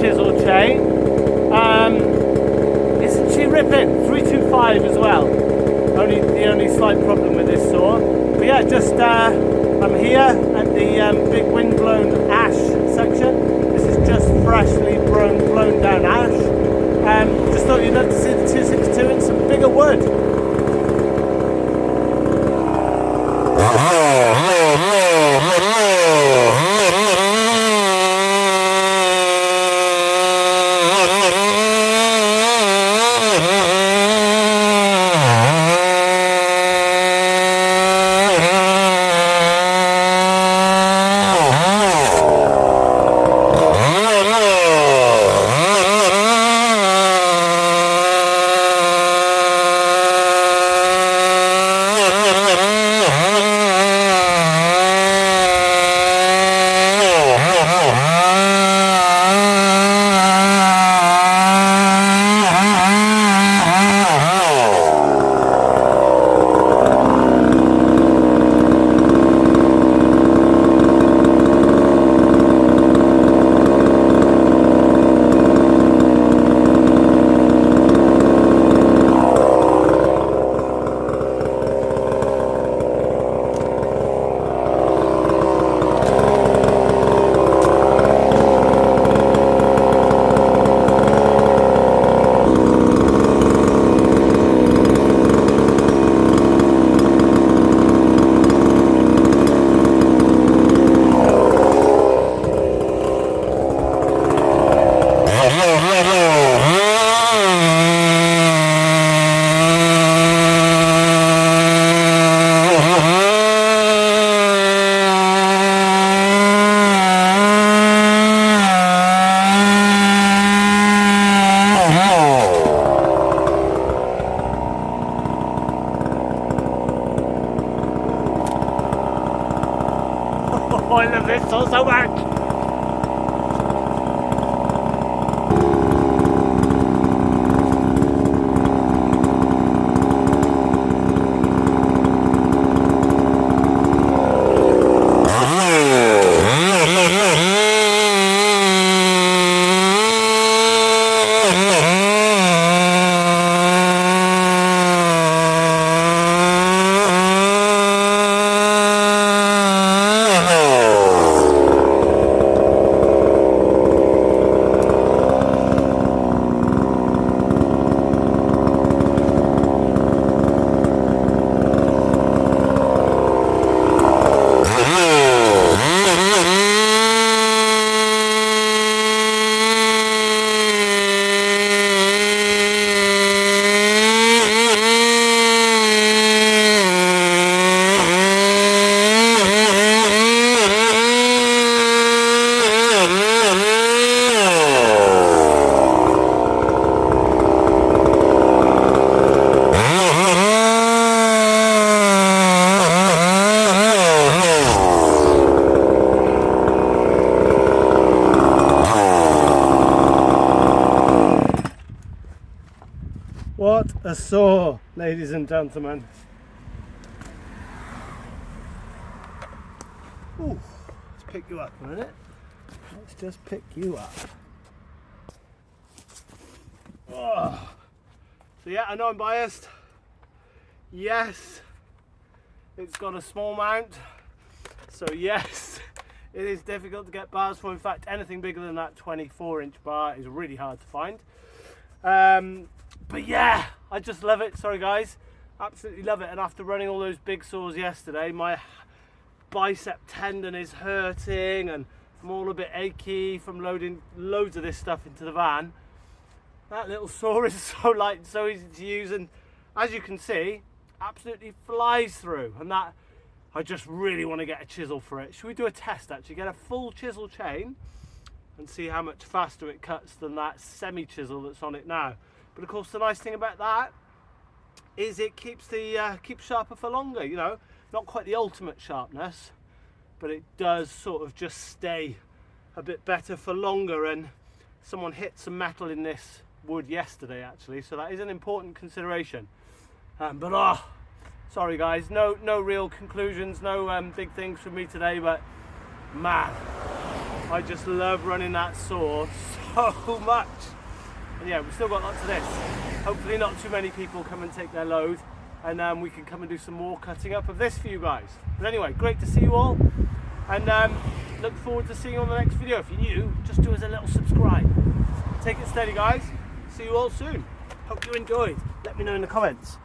chisel chain. Isn't she ripping? 325 as well. The only slight problem with this saw. But yeah, just I'm here at the big windblown ash section. This is just freshly blown down ash. Just thought you'd love to see the 262 in some bigger wood. I love this saw so much. What a saw, ladies and gentlemen. Ooh, let's pick you up a minute. Let's just pick you up. Oh. So yeah, I know I'm biased. Yes, it's got a small mount. So yes, it is difficult to get bars for. In fact, anything bigger than that 24-inch bar is really hard to find. But yeah, I just love it. Sorry guys, absolutely love it. And after running all those big saws yesterday, my bicep tendon is hurting and I'm all a bit achy from loading loads of this stuff into the van. That little saw is so light and so easy to use, and as you can see, absolutely flies through. And that, I just really want to get a chisel for it. Should we do a test actually? Get a full chisel chain and see how much faster it cuts than that semi chisel that's on it now. But of course, the nice thing about that is it keeps keeps sharper for longer. You know, not quite the ultimate sharpness, but it does sort of just stay a bit better for longer. And someone hit some metal in this wood yesterday, actually, so that is an important consideration. But sorry guys, no real conclusions, no big things from me today. But man, I just love running that saw so much. And yeah, we've still got lots of this. Hopefully not too many people come and take their load, and we can come and do some more cutting up of this for you guys. But anyway, great to see you all, and look forward to seeing you on the next video. If you're new, just do us a little subscribe. Take it steady, guys. See you all soon. Hope you enjoyed. Let me know in the comments.